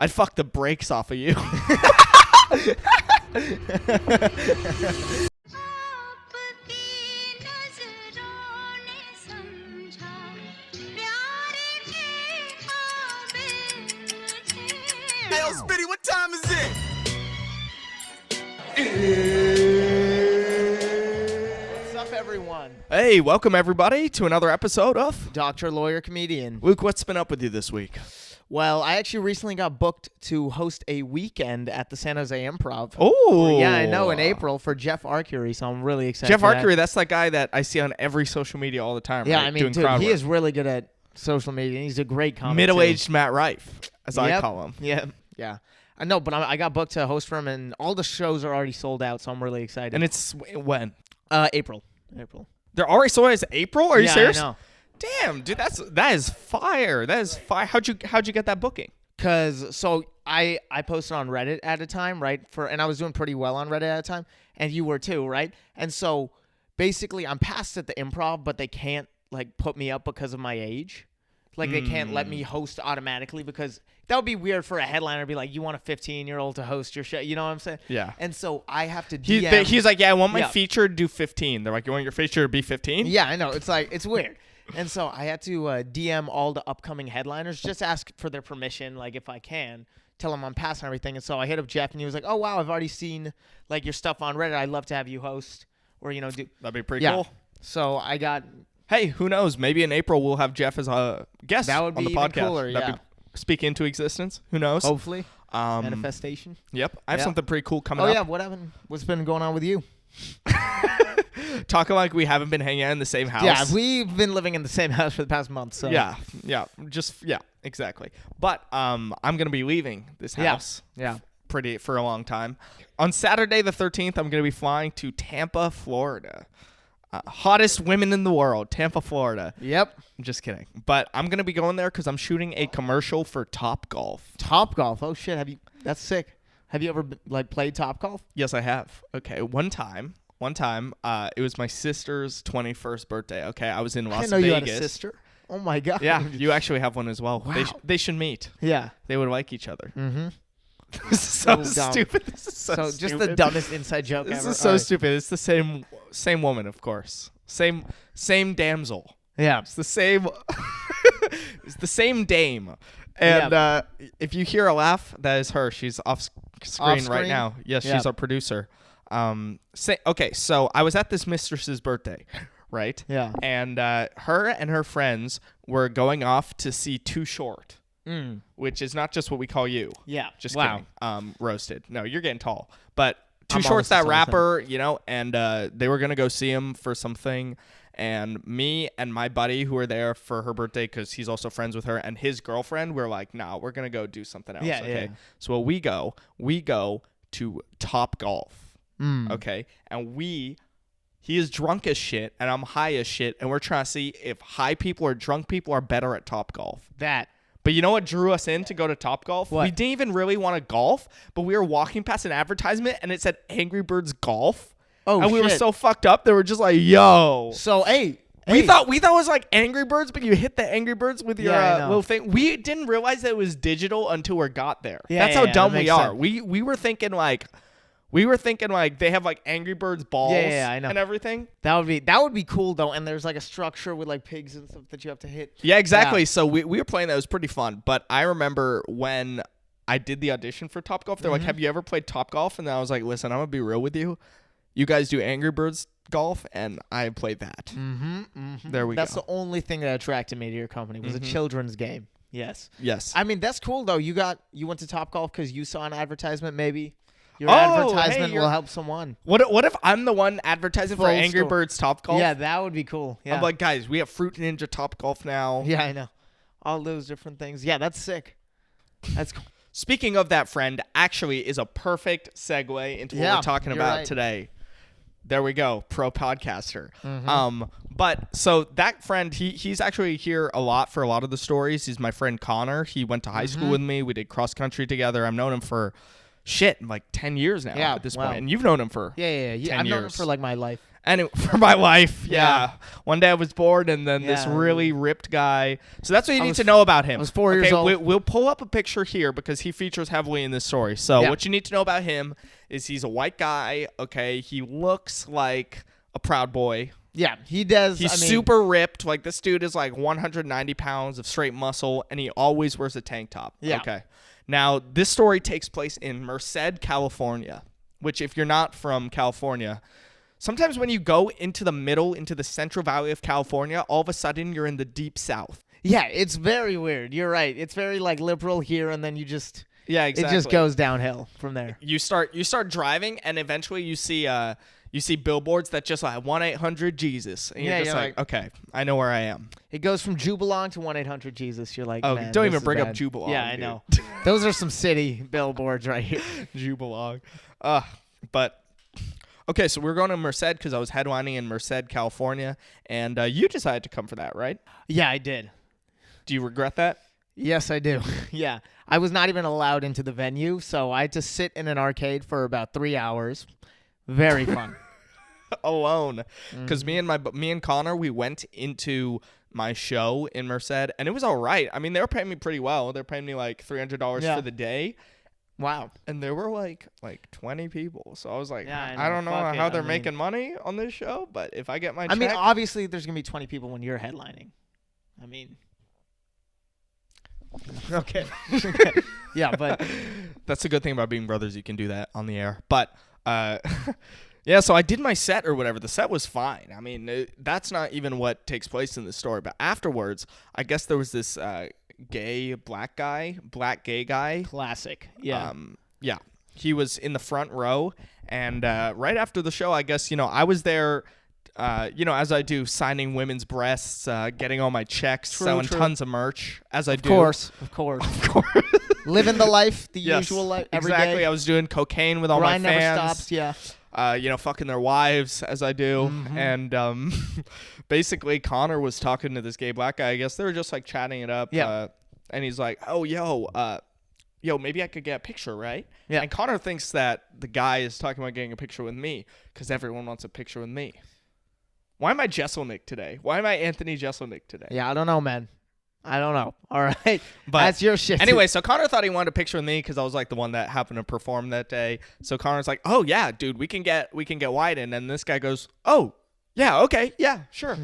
I'd fuck the brakes off of you. Hey, yo, Spitty, what time is it? What's up, everyone? Hey, welcome everybody to another episode of Doctor, Lawyer, Comedian. Luke. What's been up with you this week? Well, I actually recently got booked to host a weekend at the San Jose Improv. Oh, Yeah, I know, in April for Jeff Arcury, so I'm really excited Jeff for Arcury, that's that guy that I see on every social media all the time. Yeah, right? I mean, Doing dude, crowd he work. is really good at social media, and he's a great comic, Middle-aged too. Matt Rife, as I Yep. call him. Yeah. I know, but I got booked to host for him, and all the shows are already sold out, so I'm really excited. And it's when? April. They're already sold out. It's April? Are you serious? I know. Damn, dude, that is fire. That is fire. How'd you get that booking? So I posted on Reddit at a time, right? And I was doing pretty well on Reddit at a time, and you were too, right? And so basically I'm passed at the Improv, but they can't like put me up because of my age. Like they can't let me host automatically because that would be weird for a headliner to be like, you want a 15-year-old to host your show. You know what I'm saying? Yeah. And so I have to DM. He's like, yeah, I want my Yeah. feature to do 15. They're like, you want your feature to be 15? Yeah, I know. It's like, it's weird. And so I had to DM all the upcoming headliners, just ask for their permission, like if I can, tell them I'm passing everything. And so I hit up Jeff, and he was like, oh, wow, I've already seen like your stuff on Reddit. I'd love to have you host or, do. That'd be pretty Yeah. cool. So I got. Hey, who knows? Maybe in April we'll have Jeff as a guest That would on the be even podcast. cooler, That'd yeah. be speak into existence. Who knows? Hopefully. Manifestation. Yep. I have Yeah. something pretty cool coming Oh, up. yeah. What happened? What's been going on with you? Talking like we haven't been hanging out in the same house. Yeah, we've been living in the same house for the past month. So Yeah, exactly. But I'm gonna be leaving this house. Yeah. For a long time. On Saturday the 13th, I'm gonna be flying to Tampa, Florida. Hottest women in the world, Tampa, Florida. Yep. I'm just kidding. But I'm gonna be going there because I'm shooting a commercial for Topgolf. Topgolf. Oh, shit. That's sick. Have you ever played Topgolf? Yes, I have. Okay, one time, it was my sister's 21st birthday. Okay, I was in Las I didn't know Vegas. you had a sister. Oh, my God. Yeah, you actually have one as well. Wow. They should meet. Yeah. They would like each other. Mm-hmm. This is so dumb. stupid. This is so stupid. Just the dumbest inside joke This ever. is so All right. stupid. It's the same woman, of course. Same damsel. Yeah. It's the same. It's the same dame. And if you hear a laugh, that is her. She's off screen right now. Yes, she's our producer. Okay, so I was at this mistress's birthday, right? Yeah. And her and her friends were going off to see Too Short, which is not just what we call you. Yeah. Just wow. kidding. Roasted. No, you're getting tall. But Too I'm Short's almost that the same rapper, and they were going to go see him for something. And me and my buddy who were there for her birthday, because he's also friends with her, and his girlfriend, we're like, nah, we're going to go do something else. Yeah, okay. yeah. So we go to Topgolf. Okay. And he is drunk as shit, and I'm high as shit. And we're trying to see if high people or drunk people are better at Topgolf. But you know what drew us in to go to Topgolf? What? We didn't even really want to golf, but we were walking past an advertisement and it said Angry Birds Golf. Oh, and we were shit. so fucked up that we're just like, yo. So, hey. We thought it was like Angry Birds, but you hit the Angry Birds with your Yeah, I know. little thing. We didn't realize that it was digital until we got there. Yeah, That's yeah, how yeah, dumb that we makes are. sense. We were thinking like they have like Angry Birds balls Yeah, I know. and everything. That would be cool, though. And there's like a structure with like pigs and stuff that you have to hit. Yeah, exactly. Yeah. So we were playing that. It was pretty fun. But I remember when I did the audition for Topgolf, they're like, have you ever played Topgolf? And then I was like, listen, I'm going to be real with you. You guys do Angry Birds golf, and I played that. There we That's go. the only thing that attracted me to your company was a children's game. Yes. Yes. I mean, that's cool, though. You went to Topgolf because you saw an advertisement, maybe? Your Oh, advertisement hey, will help someone. What if I'm the one advertising for Full Angry story. Birds Topgolf? Yeah, that would be cool. Yeah. I'm like, guys, we have Fruit Ninja Topgolf now. Yeah, I know. All those different things. Yeah, that's sick. That's cool. Speaking of that friend, actually is a perfect segue into what we're talking you're about right. today. There we go, pro podcaster. Mm-hmm. But so that friend, he's actually here a lot for a lot of the stories. He's my friend Connor. He went to high Mm-hmm. school with me. We did cross country together. I've known him for like 10 years now Yeah, at this wow. point. And you've known him for Yeah. 10 I've known him years. for like my life. And for my life, yeah. One day I was bored, and then this Yeah. really ripped guy. So that's what you need to know about him. I was 4 years old. We'll pull up a picture here because he features heavily in this story. So what you need to know about him is he's a white guy, okay? He looks like a Proud Boy. Yeah, he does. He's super ripped. Like, this dude is like 190 pounds of straight muscle, and he always wears a tank top. Yeah. Okay. Now, this story takes place in Merced, California, which if you're not from California, sometimes when you go into the middle, into the Central Valley of California, all of a sudden you're in the deep south. Yeah, it's very weird. You're right. It's very like liberal here, and then you just Exactly. it just goes downhill from there. You start driving, and eventually you see billboards that just like 1-800-Jesus, and you're just like, okay, I know where I am. It goes from Jubalong to 1-800-Jesus. You're like, Oh, man, don't this even is bring up bad. Jubalong. Yeah, I dude. know. Those are some city billboards right here. Jubalong. But okay, so we're going to Merced because I was headlining in Merced, California, and you decided to come for that, right? Yeah, I did. Do you regret that? Yes, I do. Yeah. I was not even allowed into the venue, so I had to sit in an arcade for about 3 hours. Very fun. Alone, because me and Connor, we went into my show in Merced, and it was all right. I mean, they were paying me pretty well. They're paying me like $300 for the day. Wow. And there were like 20 people. So I was like, Yeah, I don't know fuck how it. they're I mean- making money on this show, but if I get my check, I mean, obviously there's going to be 20 people when you're headlining. I mean, okay. Yeah, but that's the good thing about being brothers. You can do that on the air. But yeah, so I did my set or whatever. The set was fine. I mean, that's not even what takes place in the story. But afterwards, I guess there was this black gay guy. classic. Yeah. Yeah. He was in the front row. And right after the show, I guess, I was there, as I do, signing women's breasts, getting all my checks, selling tons of merch, as I do. Of course. Living the life, the usual life, every exactly. day. I was doing cocaine with all Grind my fans. never stops, yeah. Fucking their wives, as I do. Mm-hmm. And basically, Connor was talking to this gay black guy. I guess they were just, like, chatting it up. Yeah. And he's like, oh, yo, maybe I could get a picture, right? Yeah. And Connor thinks that the guy is talking about getting a picture with me because everyone wants a picture with me. Why am I Jesselnick today? Why am I Anthony Jesselnick today? Yeah, I don't know, man. I don't know. All right. But that's your shit. Anyway, so Connor thought he wanted a picture with me because I was like the one that happened to perform that day. So Connor's like, "Oh yeah, dude, we can get Wyatt in." And this guy goes, "Oh, yeah, okay, yeah, sure."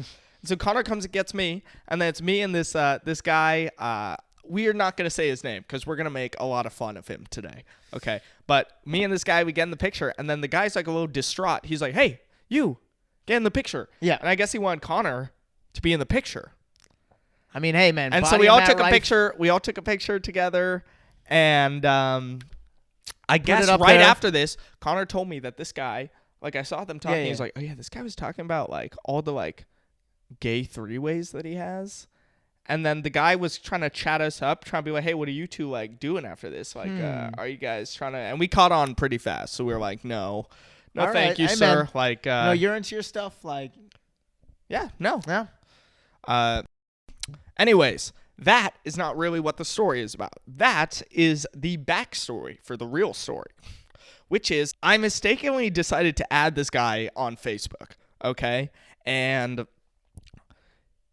So Connor comes and gets me, and then it's me and this guy. We are not gonna say his name because we're gonna make a lot of fun of him today. Okay, but me and this guy, we get in the picture, and then the guy's like a little distraught. He's like, "Hey, you, get in the picture." Yeah. And I guess he wanted Connor to be in the picture. I mean, hey, man. And so we all took a picture. We all took a picture together, and I guess right after this, Connor told me that this guy, like, I saw them talking. Yeah. He's like, "Oh yeah, this guy was talking about like all the like gay three-ways that he has." And then the guy was trying to chat us up, trying to be like, "Hey, what are you two like doing after this? Like, are you guys trying to?" And we caught on pretty fast, so we were like, "No, All thank right, you, amen. sir." Like, No, you're into your stuff. Like, yeah, no. yeah. Anyways, that is not really what the story is about. That is the backstory for the real story, which is I mistakenly decided to add this guy on Facebook, okay? And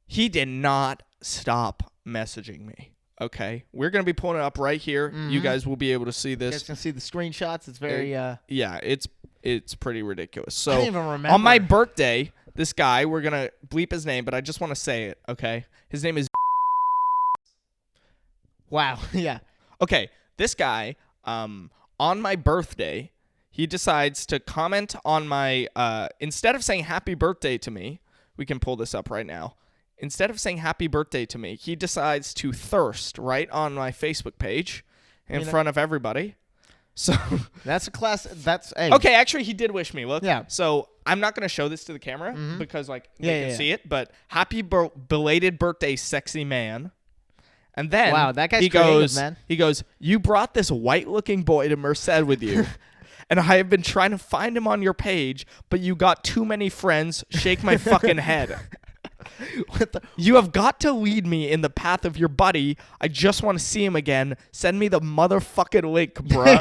he did not stop messaging me, okay? We're going to be pulling it up right here. You guys will be able to see You guys this. can see the screenshots. It's very, Yeah, it's pretty ridiculous. So I don't even remember. on my birthday, this guy, we're going to bleep his name, but I just want to say it, okay? His name is wow. Yeah. Okay, this guy, on my birthday, he decides to comment on my, instead of saying happy birthday to me, we can pull this up right now. Instead of saying happy birthday to me, he decides to thirst right on my Facebook page in front of everybody. So That's a class. That's hey. okay, actually, he did wish me. Look, Yeah. So I'm not gonna show this to the camera because like they Yeah, can yeah. see it. But happy belated birthday, sexy man. And then Wow, that guy's he creative, goes, man. He goes, "You brought this white-looking boy to Merced with you." And I have been trying to find him on your page, but you got too many friends. Shake my fucking head. You have got to lead me in the path of your buddy. I just want to see him again. Send me the motherfucking link, bruh.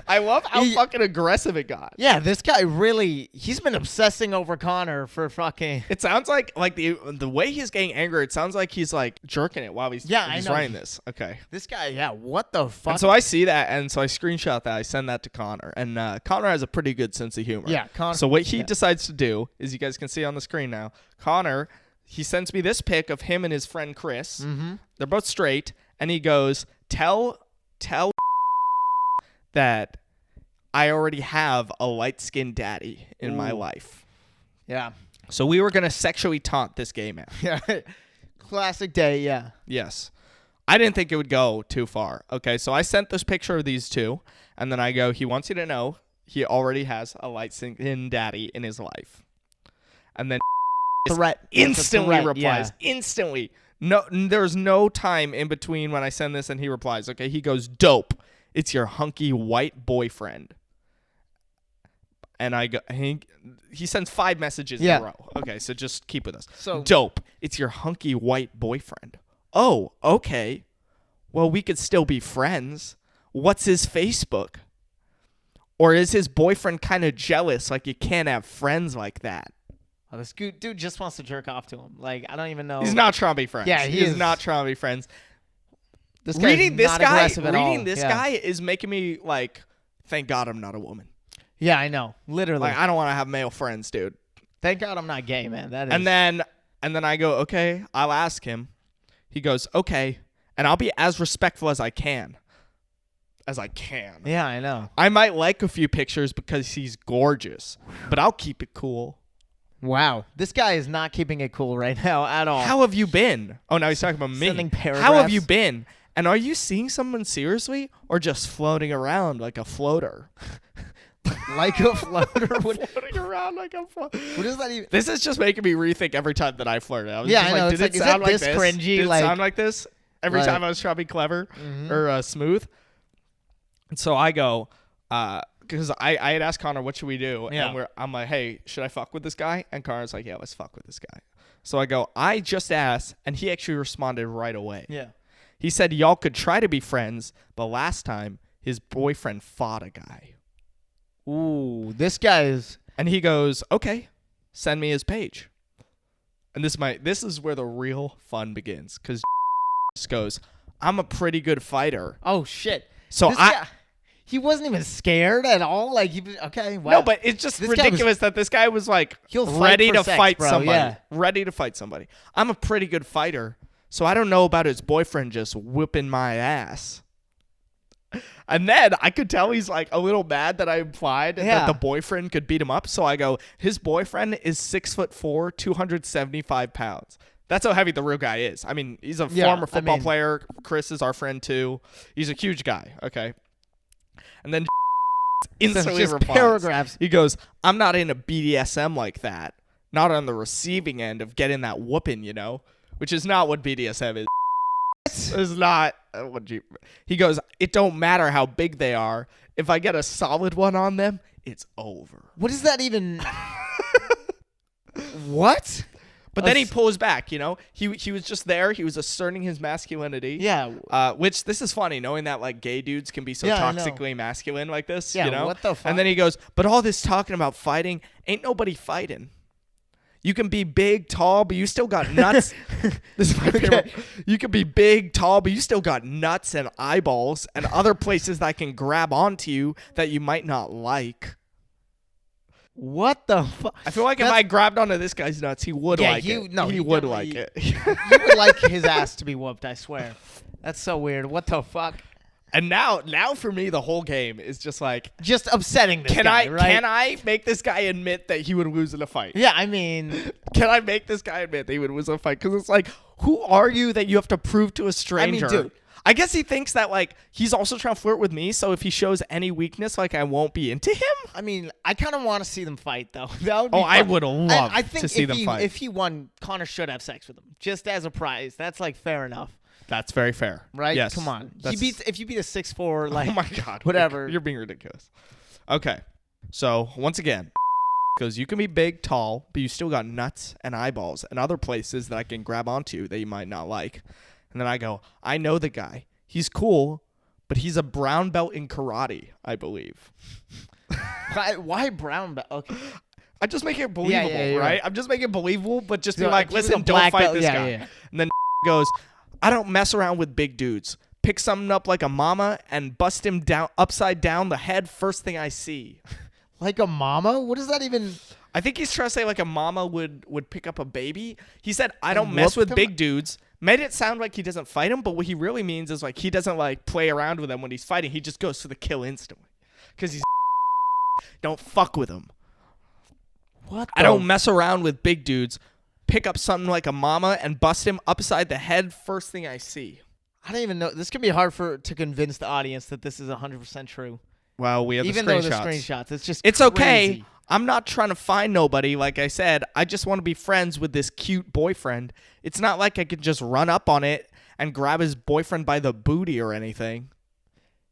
I love how fucking aggressive it got. Yeah, this guy really, he's been obsessing over Connor for fucking. It sounds like the way he's getting angry, it sounds like he's like jerking it while he's I know. writing this. Okay. This guy, yeah, what the fuck? And so I see that, and so I screenshot that. I send that to Connor, and Connor has a pretty good sense of humor. Yeah, Connor. So what he decides to do is, you guys can see on the screen now, Connor, he sends me this pic of him and his friend Chris. Mm-hmm. They're both straight, and he goes, tell that I already have a light-skinned daddy in my life. Yeah. So we were going to sexually taunt this gay man. Yeah. Classic day, yeah. Yes. I didn't think it would go too far. Okay, so I sent this picture of these two, and then I go, he wants you to know he already has a light-skinned daddy in his life. And then instantly replies. Yeah. Instantly. No, there's no time in between when I send this and he replies. Okay, he goes, dope. It's your hunky white boyfriend. And I go, he sends 5 messages in a row. Okay, so just keep with us. So dope. It's your hunky white boyfriend. Oh, okay. Well, we could still be friends. What's his Facebook? Or is his boyfriend kind of jealous, like you can't have friends like that? Oh, this dude just wants to jerk off to him. Like, I don't even know. He's not trying to be friends. Yeah, he is not trying to be friends. Reading this guy is making me like, thank God I'm not a woman. Yeah, I know. Literally. Like, I don't want to have male friends, dude. Thank God I'm not gay, man. That is. And then I go, okay, I'll ask him. He goes, okay, and I'll be as respectful as I can. Yeah, I know. I might like a few pictures because he's gorgeous, but I'll keep it cool. Wow. This guy is not keeping it cool right now at all. How have you been? Oh, now he's talking about me. Sending paragraphs. How have you been? And are you seeing someone seriously or just floating around like a floater? Like a floater? Floating around like a floater. What does that even... This is just making me rethink every time that I flirted. I was yeah, just I know. Did it sound like this? Cringy? Did it sound like this? Every time I was trying to be clever or smooth. And so I go, because I had asked Connor, what should we do? Yeah. And I'm like, hey, should I fuck with this guy? And Connor's like, yeah, let's fuck with this guy. So I go, I just asked, and he actually responded right away. Yeah. He said y'all could try to be friends, but last time his boyfriend fought a guy. Ooh, this guy is... And he goes, okay, send me his page. And this is where the real fun begins, because goes, I'm a pretty good fighter. Oh, shit. So he wasn't even scared at all. Like, he was, okay, wow. No, but it's just ridiculous that this guy was like ready to fight somebody. Yeah. Ready to fight somebody. I'm a pretty good fighter, so I don't know about his boyfriend just whipping my ass. And then I could tell he's like a little mad that I implied that the boyfriend could beat him up. So I go, his boyfriend is 6'4", 275 pounds. That's how heavy the real guy is. I mean, he's a former football player. Chris is our friend too. He's a huge guy. Okay. And then instantly replies. Paragraphs. He goes, I'm not in a BDSM like that. Not on the receiving end of getting that whooping, you know? Which is not what BDSM is. It's not what you... He goes, it don't matter how big they are. If I get a solid one on them, it's over. What is that even... What? But then he pulls back, you know? He was just there. He was asserting his masculinity. Yeah. Which, this is funny, knowing that, like, gay dudes can be so toxically masculine like this, you know? What the fuck? And then he goes, but all this talking about fighting, ain't nobody fighting. You can be big, tall, but you still got nuts. This is my favorite. You can be big, tall, but you still got nuts and eyeballs and other places that can grab onto you that you might not like. What the fuck? I feel like if I grabbed onto this guy's nuts, he would like it. No, he would like it. You would like his ass to be whooped, I swear. That's so weird. What the fuck? And now for me, the whole game is just like... Just upsetting this guy, right? Can I make this guy admit that he would lose in a fight? Yeah, I mean... Can I make this guy admit that he would lose in a fight? Because it's like, who are you that you have to prove to a stranger? I mean, dude... I guess he thinks that, like, he's also trying to flirt with me, so if he shows any weakness, like, I won't be into him? I mean, I kind of want to see them fight, though. That would be fun. I would love to see them fight. If he won, Connor should have sex with him, just as a prize. That's, like, fair enough. That's very fair. Right? Yes. Come on. If you beat a 6'4", like... Oh, my God. Whatever. You're being ridiculous. Okay. So, once again, because you can be big, tall, but you still got nuts and eyeballs and other places that I can grab onto that you might not like. And then I go, I know the guy. He's cool, but he's a brown belt in karate, I believe. Why brown belt? Okay. I just make it believable, you're right? right. I'm just making it believable, but just be No, like, give me the listen, don't black fight belt. this Yeah, guy. yeah. And then goes, I don't mess around with big dudes. Pick something up like a mama and bust him down upside down the head first thing I see. Like a mama? What does that even? I think he's trying to say like a mama would pick up a baby. He said, I don't And mess whoop with them? big dudes. Made it sound like he doesn't fight him, but what he really means is like he doesn't like play around with them when he's fighting. He just goes for the kill instantly. Because he's don't fuck with him. What? I don't mess around with big dudes. Pick up something like a mama and bust him upside the head first thing I see. I don't even know. This can be hard to convince the audience that this is 100% true. Well, we have Even the though screenshots. the screenshots, it's just It's okay. crazy. I'm not trying to find nobody. Like I said, I just want to be friends with this cute boyfriend. It's not like I could just run up on it and grab his boyfriend by the booty or anything.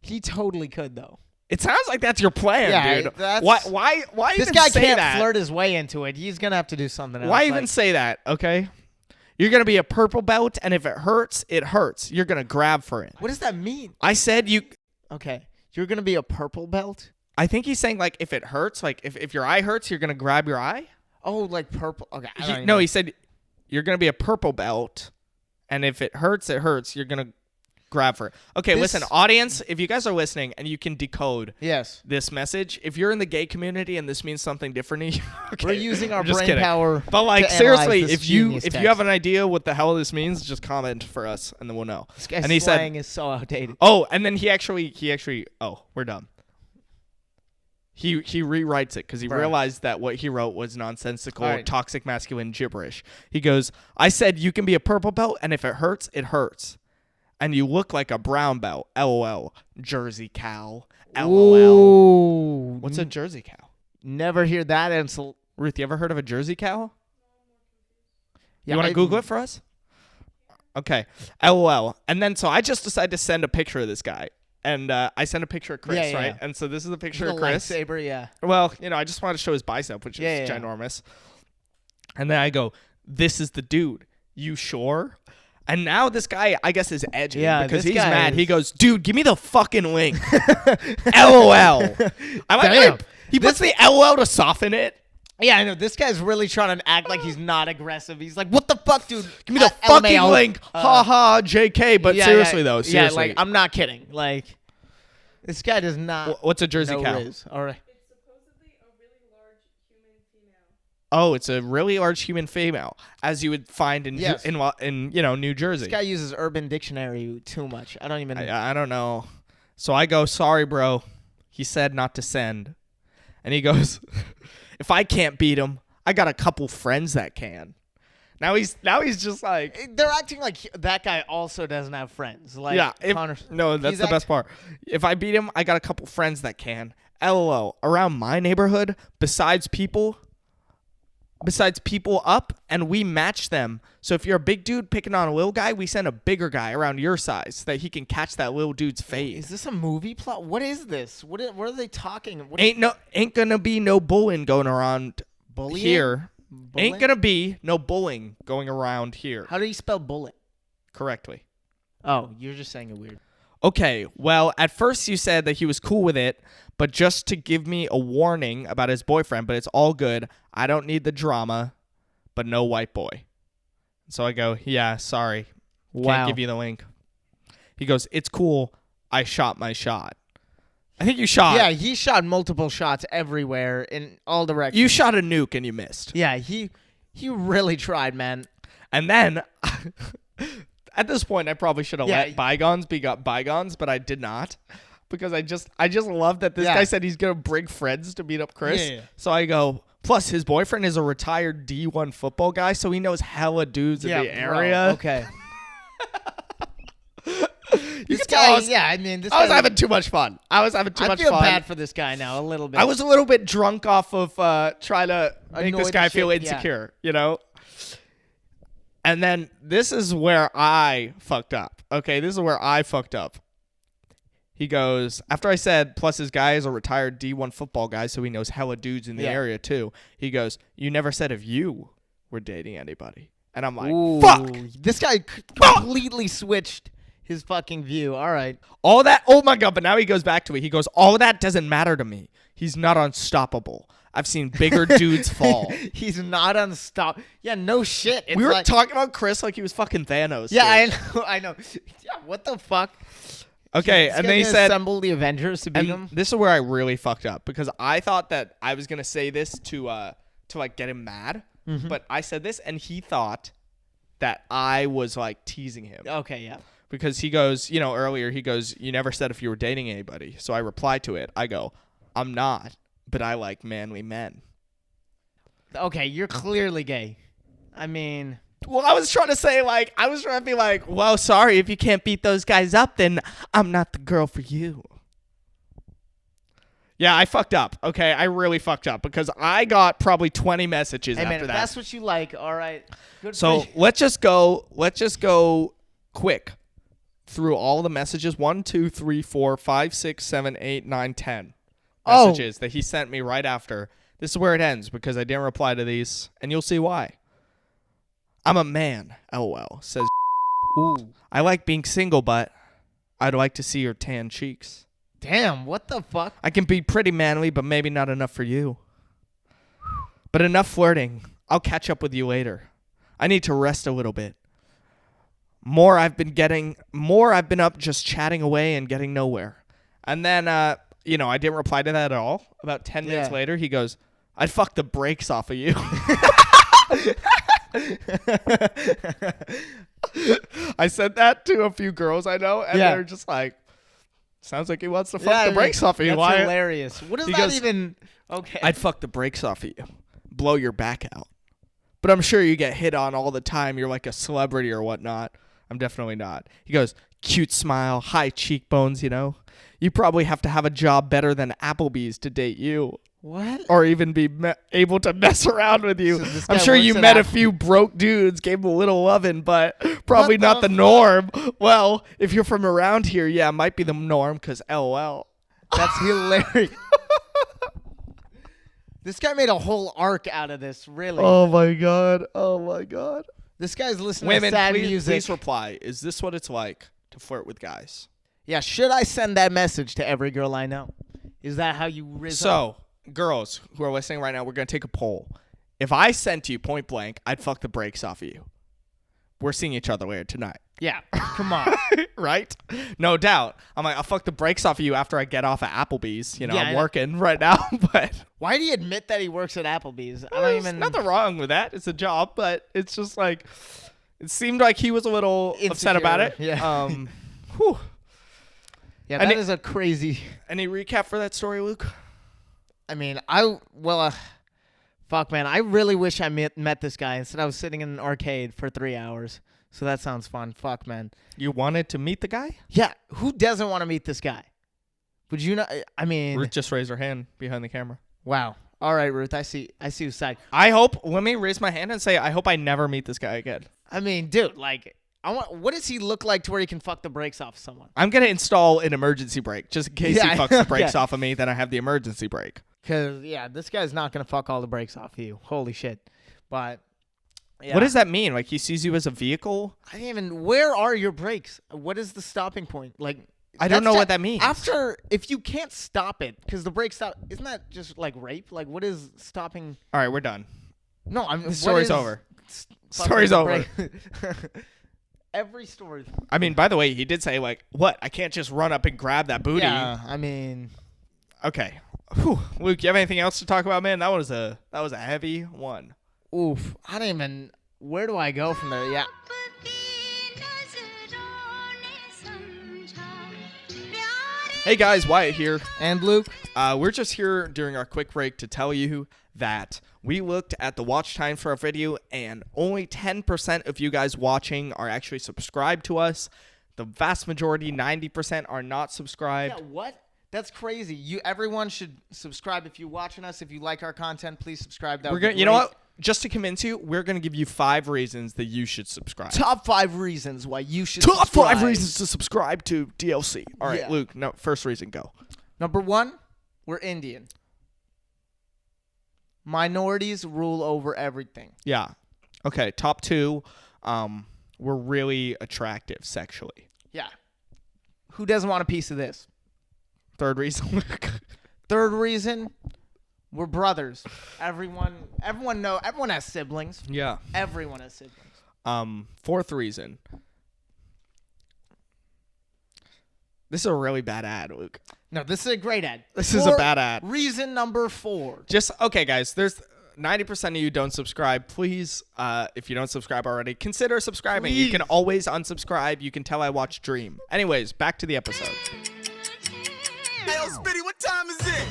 He totally could though. It sounds like that's your plan, Yeah, dude. that's- Why This even guy say can't that? flirt his way into it. He's gonna have to do something else. Why even like- say that, okay? You're going to be a purple belt, and if it hurts, it hurts. You're going to grab for it. What does that mean? I said you... Okay, you're gonna be a purple belt. I think he's saying, like, if it hurts, like, if your eye hurts, you're going to grab your eye? Oh, like purple. Okay. I don't even No, know. he said you're going to be a purple belt, and if it hurts, it hurts. You're going to grab for it. Okay, This- listen, audience, if you guys are listening and you can decode Yes. this message, if you're in the gay community and this means something different to you, okay, We're using our I'm just brain kidding. power. But like to analyze seriously, this if you genius have text. an idea what the hell this means, just comment for us and then we'll know. This guy's and he slang said, is so outdated. "Oh," and then he actually oh, we're done. He rewrites it because he Right. realized that what he wrote was nonsensical, All right. toxic masculine gibberish. He goes, "I said you can be a purple belt, and if it hurts, it hurts, and you look like a brown belt. LOL, Jersey cow. LOL. Ooh. What's a Jersey cow? Never hear that insult. Ruth, you ever heard of a Jersey cow? Yeah, You want to Google it for us? Okay. LOL. And then so I just decided to send a picture of this guy. And I sent a picture of Chris, Yeah, yeah, right? yeah. And so this is a picture The of Chris. lightsaber, yeah. Well, I just wanted to show his bicep, which is Yeah. ginormous. And then I go, "This is the dude. You sure?" And now this guy, I guess, is edgy because this he's guy mad. is- He goes, "Dude, give me the fucking link." LOL. I like Damn. he puts the LOL to soften it. Yeah, I know. This guy's really trying to act like he's not aggressive. He's like, what the fuck, dude? Give me the fucking LMAO. link. Ha ha, JK. But Yeah, seriously, yeah, though, seriously. Yeah, like, I'm not kidding. Like, this guy does not What's a Jersey know cow? Riz. All right. It's supposedly a really large human female. Oh, it's a really large human female, as you would find in Yes. in New Jersey. This guy uses Urban Dictionary too much. I don't even. I don't know. So I go, "Sorry, bro. He said not to send." And he goes, "If I can't beat him, I got a couple friends that can." Now he's just like, They're acting like that guy also doesn't have friends. Like, yeah. Connor. No, that's he's the best part. If I beat him, I got a couple friends that can. LOL. Around my neighborhood, besides people up, and we match them. So if you're a big dude picking on a little guy, we send a bigger guy around your size so that he can catch that little dude's Is face. this a movie plot? What is this? What are they talking? What Ain't gonna be no bullying going around bullying? here. Bullying? Ain't gonna be no bullying going around here. How do you spell bullet? Correctly. Oh, you're just saying it weird. Okay, well, at first you said that he was cool with it, but just to give me a warning about his boyfriend, but it's all good. I don't need the drama, but no white boy. So I go, "Yeah, sorry. Can't Wow. give you the link." He goes, "It's cool. I shot my shot." I think you shot. Yeah, he shot multiple shots everywhere in all directions. You shot a nuke and you missed. Yeah, he really tried, man. And then at this point I probably should have Yeah. let bygones be bygones, but I did not. Because I just love that this Yeah. guy said he's gonna bring friends to meet up Chris. Yeah. So I go, plus his boyfriend is a retired D1 football guy, so he knows hella dudes in the area. Okay. You This can tell guy, I was, yeah, I mean, this I was guy- having too much fun. I feel feel bad for this guy now a little bit. I was a little bit drunk off of trying to make Annoyed this guy as feel shit, yeah. insecure, And then this is where I fucked up. Okay, this is where I fucked up. He goes, after I said, plus his guy is a retired D1 football guy, so he knows hella dudes in the Yeah. area too. He goes, "You never said if you were dating anybody." And I'm like, Ooh, fuck! This guy completely switched his fucking view. All right. All that, oh my God, but now he goes back to it. He goes, all that doesn't matter to me. He's not unstoppable. I've seen bigger dudes fall. He's not unstoppable. Yeah, no shit. It's We were like, talking about Chris like he was fucking Thanos. yeah, dude. I know. Yeah, what the fuck? Okay, This and guy then he gonna said, assemble the Avengers to beat and him. this is where I really fucked up because I thought that I was gonna say this to like get him mad, but I said this and he thought that I was like teasing him. Okay, yeah. Because he goes, you know, earlier he goes, you never said if you were dating anybody. So I reply to it. I go, I'm not, but I like manly men. Okay, you're clearly gay. I mean, Well, I was trying to say, like, I was trying to be like, well, sorry, if you can't beat those guys up, then I'm not the girl for you. Yeah, I fucked up. Okay, I really fucked up because I got probably 20 messages hey after man, if that. that's what you like, all right. Good So for you. let's just go quick through all the messages. 1, 2, 3, 4, 5, 6, 7, 8, 9, 10 Oh. messages that he sent me right after. This is where it ends because I didn't reply to these, and you'll see why. I'm a man, LOL, says. Ooh. I like being single, but I'd like to see your tan cheeks. Damn, what the fuck? I can be pretty manly, but maybe not enough for you. But enough flirting. I'll catch up with you later. I need to rest a little bit. More I've been up just chatting away and getting nowhere. And then, I didn't reply to that at all. About 10 minutes Yeah. later, he goes, I'd fuck the brakes off of you. I said that to a few girls I know, and Yeah. they're just like, sounds like he wants to fuck the brakes off of you. That's Wyatt. hilarious. What is He that goes, even? Okay. I'd fuck the brakes off of you. Blow your back out. But I'm sure you get hit on all the time. You're like a celebrity or whatnot. I'm definitely not. He goes, cute smile, high cheekbones, you know. You probably have to have a job better than Applebee's to date you. What? Or even be able to mess around with you. So this I'm guy sure works you at met a Apple- few broke dudes, gave them a little loving, but probably What not the the norm. Well, if you're from around here, yeah, it might be the norm because LOL. That's hilarious. This guy made a whole arc out of this, really. Oh my god. Oh my god. This guy's listening Women, to sad please music. reply. Is this what it's like to flirt with guys? Yeah, should I send that message to every girl I know? Is that how you riz up? So, girls who are listening right now, we're going to take a poll. If I sent you point blank, I'd fuck the brakes off of you. We're seeing each other later tonight. Yeah, come on. Right? No doubt. I'm like, I'll fuck the brakes off of you after I get off at Applebee's. You know, Yeah, I'm I know. working right now, but Why do you admit that he works at Applebee's? I don't there's even. nothing wrong with that. It's a job, but it's just like, it seemed like he was a little upset about it. Insecure, yeah. Whew. Yeah, And that it- is a crazy. Any recap for that story, Luke? I mean, fuck, man. I really wish I met this guy. Instead, I was sitting in an arcade for 3 hours. So that sounds fun. Fuck, man. You wanted to meet the guy? Yeah, who doesn't want to meet this guy? Would you not? I mean, Ruth just raised her hand behind the camera. wow. All right, Ruth. I see your side. I hope. Let me raise my hand and say I hope I never meet this guy again. I mean, dude, like, what does he look like to where he can fuck the brakes off someone? I'm gonna install an emergency brake just in case Yeah, he fucks the brakes okay. off of me. Then I have the emergency brake. Because yeah, this guy's not gonna fuck all the brakes off of you. Holy shit. But yeah. What does that mean? Like he sees you as a vehicle? I didn't even. Where are your brakes? What is the stopping point? Like, I don't that's know what that means. After, if you can't stop it, because the brake stop, isn't that just like rape? Like, what is stopping? All right, we're done. No, I'm. The story's over. Story's over. Every story. I mean, by the way, he did say like, "What? I can't just run up and grab that booty." Yeah, I mean, Okay. Whew. Luke, you have anything else to talk about, man? That was a heavy one. oof. I don't even. Where do I go from there? Yeah. Hey guys, Wyatt here. And Luke. We're just here during our quick break to tell you that we looked at the watch time for our video and only 10% of you guys watching are actually subscribed to us. The vast majority, 90%, are not subscribed. Yeah, what? That's crazy. Everyone should subscribe if you're watching us. If you like our content, please subscribe. That We're would be gonna, you know great. what? Just to convince you, we're gonna give you 5 reasons that you should subscribe. Top 5 reasons why you should Top subscribe. 5 reasons to subscribe to DLC. All right, Yeah. Luke. No, first reason, go. Number 1, we're Indian. Minorities rule over everything. Yeah. Okay. Top 2, we're really attractive sexually. Yeah. Who doesn't want a piece of this? Third reason. Third reason, we're brothers. Everyone has siblings. Yeah. Everyone has siblings. Fourth reason. This is a really bad ad, Luke. No, this is a great ad. This is a bad ad. Reason number 4. Just okay, guys. There's 90% of you don't subscribe. Please, if you don't subscribe already, consider subscribing. Please. You can always unsubscribe. You can tell I watch Dream. Anyways, back to the episode. Hey, yo, Spitty, what time is it?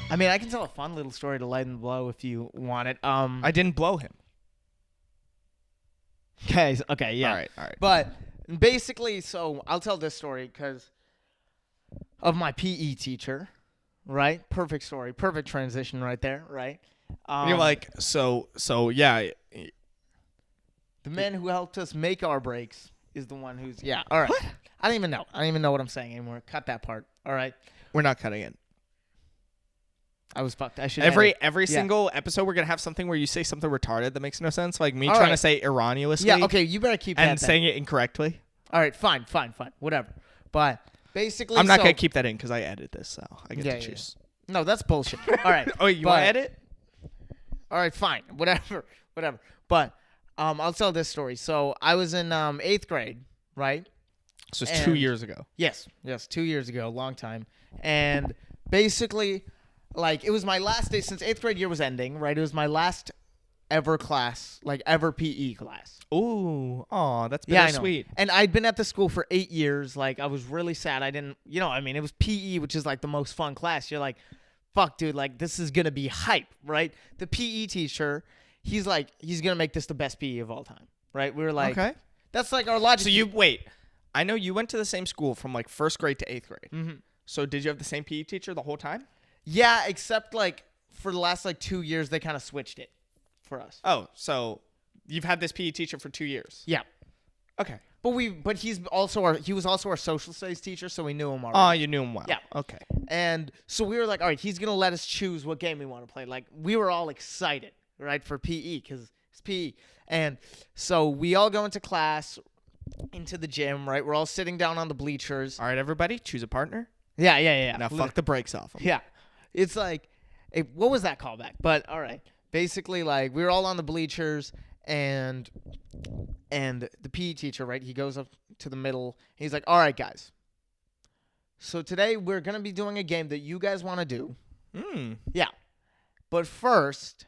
I mean, I can tell a fun little story to lighten the blow if you want it. I didn't blow him. Okay, yeah. All right. But basically, so I'll tell this story because of my PE teacher, right? Perfect story. Perfect transition right there, right? You're like, so yeah. The man who helped us make our breaks is the one who's, yeah. All right. What? I don't even know what I'm saying anymore. Cut that part. All right. We're not cutting it. I was fucked. I should Every single episode, we're gonna have something where you say something retarded that makes no sense, like me trying to say erroneously. Yeah. Okay. You better keep that. And saying it incorrectly. All right. Fine. Whatever. But basically, I'm not gonna keep that in because I edit this, so I get to choose. Yeah. No, that's bullshit. All right. Oh, you want to edit? All right. Fine. Whatever. But I'll tell this story. So I was in 8th grade, right? So it's 2 years ago. Yes, 2 years ago, long time. And basically, like, it was my last day since 8th grade year was ending, right? It was my last ever class, like ever PE class. Ooh, that's Yeah, bittersweet. I know. And I'd been at the school for 8 years. Like, I was really sad. I didn't, I mean, it was PE, which is like the most fun class. You're like, fuck, dude, like, this is going to be hype, right? The PE teacher, he's like, he's going to make this the best PE of all time, right? We were like, Okay. That's like our logic. So wait. I know you went to the same school from like 1st grade to 8th grade. Mm-hmm. So did you have the same PE teacher the whole time? Yeah, except like for the last like 2 years, they kind of switched it for us. Oh, so you've had this PE teacher for 2 years. Yeah. Okay. But he was also our social studies teacher, so we knew him already. Oh, you knew him well. Yeah. Okay. And so we were like, all right, he's gonna let us choose what game we want to play. Like, we were all excited, right, for PE because it's PE. And so we all go into class, into the gym, right? We're all sitting down on the bleachers. All right, everybody, choose a partner. Yeah. Now fuck the brakes off 'em. Yeah. It's like, what was that callback? But all right. Basically, like, we were all on the bleachers, and the PE teacher, right, he goes up to the middle. He's like, all right, guys. So today we're going to be doing a game that you guys want to do. Yeah. But first,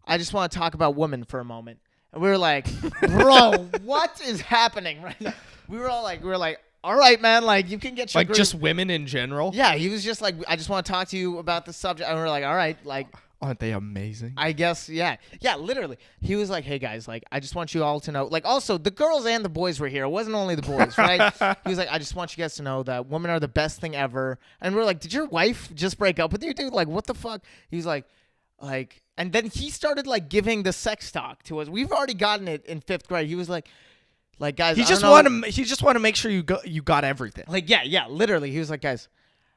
I just want to talk about women for a moment. And we were like, bro, what is happening right now? We were like, all right, man, like, you can get your Like, just women in general? Yeah, he was just like, I just want to talk to you about the subject. And we were like, all right, like, Aren't they amazing? I guess, yeah. Yeah, literally. He was like, hey, guys, like, I just want you all to know. Like, also, the girls and the boys were here. It wasn't only the boys, right? He was like, I just want you guys to know that women are the best thing ever. And we're like, did your wife just break up with you, dude? Like, what the fuck? He was like, and then he started, like, giving the sex talk to us. We've already gotten it in 5th grade. He was like, guys, He just wanted to make sure you got everything. Like, yeah, literally. He was like, guys,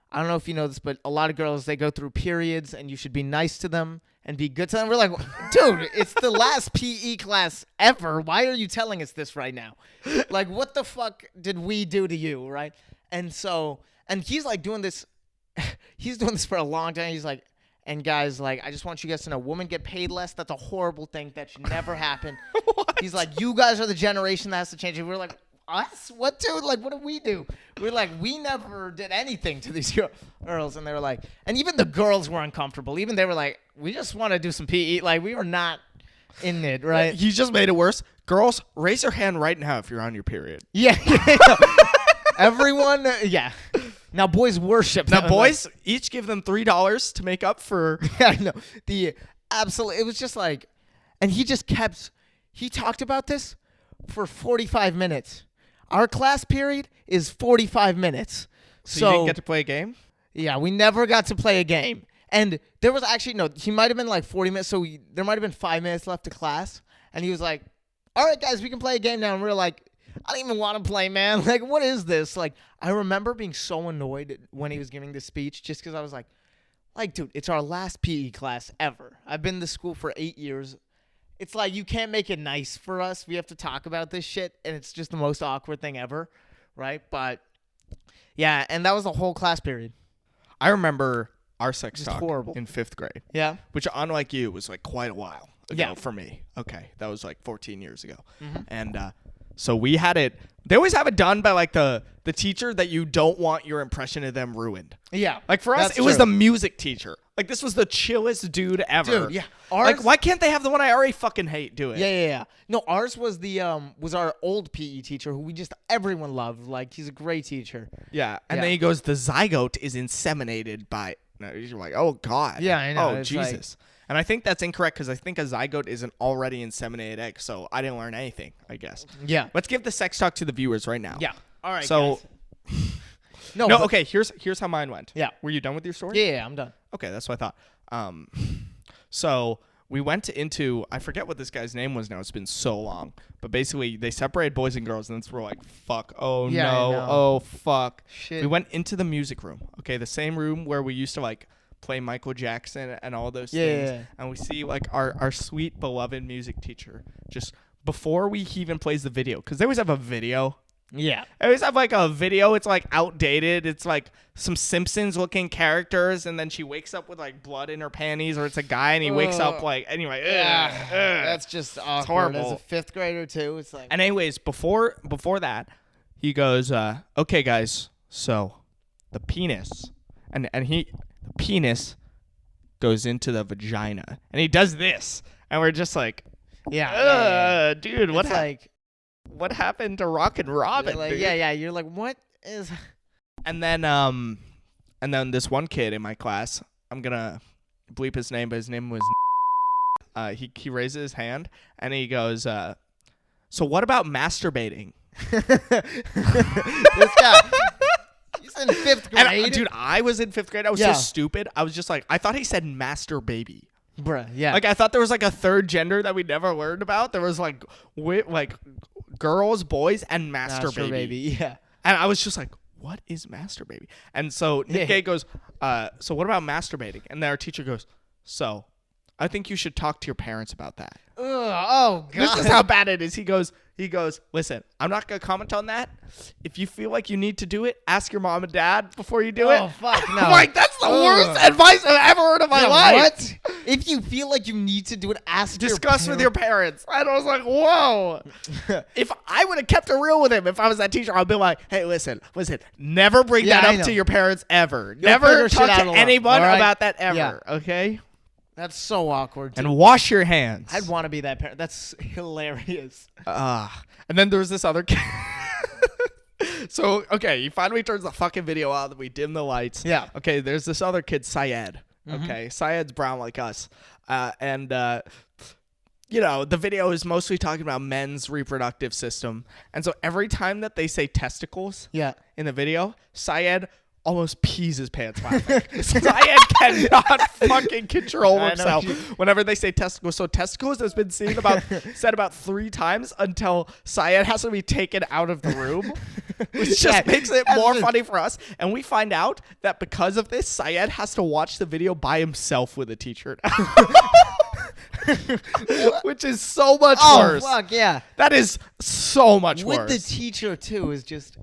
I don't know if you know this, but a lot of girls, they go through periods, and you should be nice to them and be good to them. We're like, dude, it's the last PE class ever. Why are you telling us this right now? Like, what the fuck did we do to you, right? And so, and he's like doing this. He's doing this for a long time. He's like, and guys, like, I just want you guys to know, women get paid less. That's a horrible thing. That should never happen. He's like, you guys are the generation that has to change it. We're like, us? What, dude? Like, what did we do? We're like, we never did anything to these girls. And they were like, and even the girls were uncomfortable. Even they were like, we just want to do some PE. Like, we were not in it, right? He just made it worse. Girls, raise your hand right now if you're on your period. Yeah. Everyone, yeah. Now, boys worship. Now, boys, each give them $3 to make up for. Yeah, I know. It was just like, and he talked about this for 45 minutes. Our class period is 45 minutes. So you didn't get to play a game? Yeah, we never got to play a game. And there was actually, no, he might have been like 40 minutes. So there might have been 5 minutes left to class. And he was like, all right, guys, we can play a game now. And we were like, I don't even want to play, man. Like, what is this? Like, I remember being so annoyed when he was giving this speech just because I was like, dude, it's our last PE class ever. I've been to school for 8 years. It's like, you can't make it nice for us. We have to talk about this shit, and it's just the most awkward thing ever, right? But yeah, and that was the whole class period. I remember our sex Just talk horrible. in 5th grade, Yeah. which unlike you was like quite a while ago Yeah. for me. Okay, that was like 14 years ago. Mm-hmm. And so we had it. They always have it done by like the teacher that you don't want your impression of them ruined. Yeah. Like for us, That's it was true. the music teacher. Like this was the chillest dude ever. Dude, yeah. Like why can't they have the one I already fucking hate do it? Yeah. No, ours was was our old PE teacher who everyone loved. Like he's a great teacher. Yeah. And Yeah. then he goes, the zygote is inseminated by. No, you're like, oh god. Yeah, I know. Oh It's Jesus. And I think that's incorrect because I think a zygote is an already inseminated egg. So I didn't learn anything, I guess. Yeah. Let's give the sex talk to the viewers right now. Yeah. All right. So guys. no, but- okay. Here's how mine went. Yeah. Were you done with your story? Yeah, I'm done. Okay, that's what I thought. So we went into, I forget what this guy's name was now. It's been so long. But basically, they separated boys and girls, and then we're like, fuck, oh Yeah, I no, know. oh fuck. Shit. We went into the music room, okay, the same room where we used to like play Michael Jackson and all those things. Yeah. And we see like our sweet, beloved music teacher just before he even plays the video, because they always have a video. Yeah. I always have like a video. It's like outdated. It's like some Simpsons looking characters, and then she wakes up with like blood in her panties, or it's a guy and he wakes up like anyway. That's just awkward. horrible. As a 5th grader too, it's like. And anyways, before that, he goes, "Okay, guys, so the penis, and the penis goes into the vagina, and he does this, and we're just like, yeah. dude, It's like. what happened to Rockin' Robin? Like, dude? yeah. You're like, what is? And then this one kid in my class, I'm gonna bleep his name, but his name was he raises his hand and he goes, so what about masturbating? This guy. He's in 5th grade. And dude, I was in 5th grade. I was Yeah. so stupid. I was just like, I thought he said master baby. Bruh, yeah. Like I thought there was like a third gender that we never learned about. There was like girls, boys, and master baby. Yeah. And I was just like, what is master baby? And so Nick Yeah. Gay goes, so what about masturbating? And then our teacher goes, so I think you should talk to your parents about that. Ugh, oh god. This is how bad it is. He goes, listen, I'm not going to comment on that. If you feel like you need to do it, ask your mom and dad before you do it. Oh fuck no. I'm like, that's the Ugh. worst advice I've ever heard in my Yeah, life. What? If you feel like you need to do it, ask Discuss with your parents. And I was like, whoa. If I would have kept it real with him, if I was that teacher, I'd be like, hey, listen, never bring Yeah, that I up know. to your parents ever. You'll Never figure shit talk out to alone, anyone all right? about that ever, Yeah. okay? That's so awkward. Dude. And wash your hands. I'd want to be that parent. That's hilarious. And then there was this other kid. So, okay, he finally turns the fucking video on that we dim the lights. Yeah. Okay, there's this other kid, Syed. Okay, Syed's brown like us. And you know, the video is mostly talking about men's reproductive system. And so every time that they say testicles Yeah. in the video, Syed almost pees his pants laughing. Syed cannot fucking control I know himself you- whenever they say testicles. So testicles has been said about 3 times until Syed has to be taken out of the room, which just Yeah, makes it that's more just- funny for us. And we find out that because of this, Syed has to watch the video by himself with a t-shirt. Which is so much worse. Oh fuck yeah. That is so much With worse. the teacher too is just.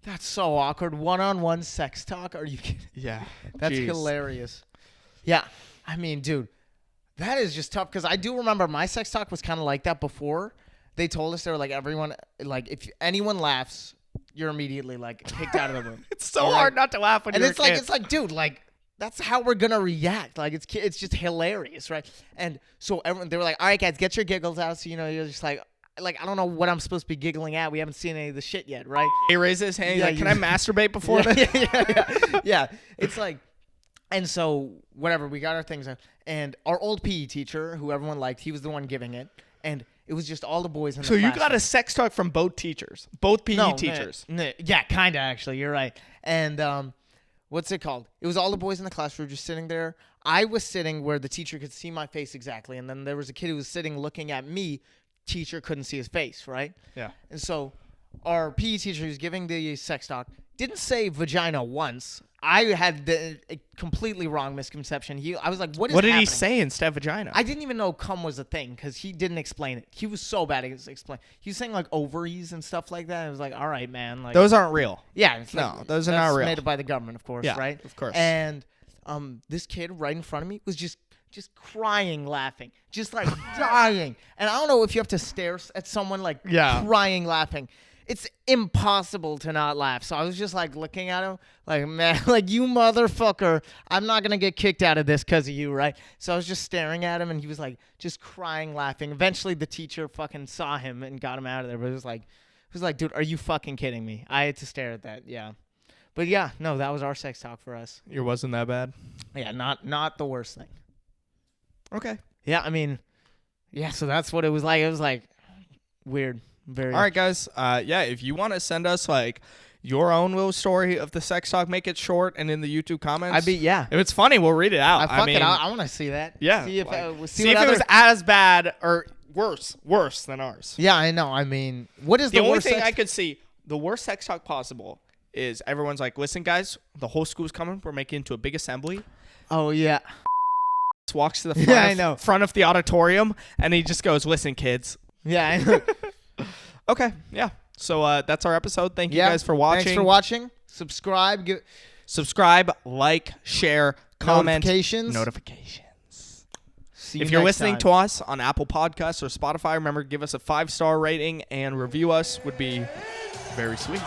That's so awkward. One-on-one sex talk. Are you kidding? yeah. That's Jeez. hilarious. Yeah. I mean, dude, that is just tough because I do remember my sex talk was kind of like that before. They told us they were like, everyone, like, if anyone laughs, you're immediately like kicked out of the room. It's so All right? hard not to laugh when And you're it's a like, kid. dude, like, that's how we're gonna react. Like, it's just hilarious, right? And so everyone, they were like, all right, guys, get your giggles out. So, you know, you're just like, I don't know what I'm supposed to be giggling at. We haven't seen any of the shit yet, right? He raises his hand. He's Yeah, like, can I masturbate before yeah, this? yeah. It's like, and so whatever, we got our things out, and our old PE teacher, who everyone liked, he was the one giving it, and it was just all the boys in the So you classroom. got a sex talk from both teachers, both PE teachers. Yeah, kind of actually. You're right. And what's it called? It was all the boys in the class. We were just sitting there. I was sitting where the teacher could see my face exactly, and then there was a kid who was sitting looking at me. Teacher couldn't see his face, right? Yeah. And so our PE teacher who's giving the sex talk didn't say vagina once, I had a completely wrong misconception. I was like, what What did happening? he say instead of vagina? I didn't even know cum was a thing because he didn't explain it. He was so bad at explaining. He was saying like ovaries and stuff like that. I was like, all right, man. Like Those aren't real. yeah, it's No, like, those are that's not real. made up by the government, of course, Yeah, right? of course. And this kid right in front of me was just crying, laughing, just like dying. And I don't know if you have to stare at someone like crying, laughing. It's impossible to not laugh. So I was just like looking at him like, man, like you motherfucker, I'm not going to get kicked out of this because of you, right? So I was just staring at him and he was like just crying, laughing. Eventually the teacher fucking saw him and got him out of there. But it was like, dude, are you fucking kidding me? I had to stare at that. Yeah. But yeah, no, that was our sex talk for us. It wasn't that bad. Yeah, not the worst thing. Okay. Yeah, I mean, yeah, so that's what it was like. It was like weird. Very. All right, guys. Yeah, if you want to send us like your own little story of the sex talk, make it short and in the YouTube comments. Yeah. If it's funny, we'll read it out. I want to see that. Yeah. See if see if it was as bad or worse than ours. Yeah, I know. I mean, what is The only worst thing sex- I could see, the worst sex talk possible is everyone's like, listen, guys, the whole school's coming. We're making it into a big assembly. Oh, yeah. Walks to the front of the auditorium, and he just goes, listen, kids. Yeah, I know. Okay, yeah. So that's our episode. Thank you guys for watching. Thanks for watching. Subscribe, like, share, comment. Notifications. See you If you're next listening time. to us on Apple Podcasts or Spotify, remember, give us a 5-star rating and review us would be very sweet.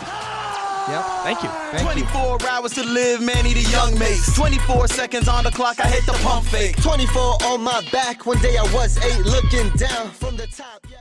Yep. Thank you. 24 hours to live, man, need a young mace. 24 seconds on the clock, I hit the pump fake. 24 on my back, one day I was 8, looking down from the top. Yeah.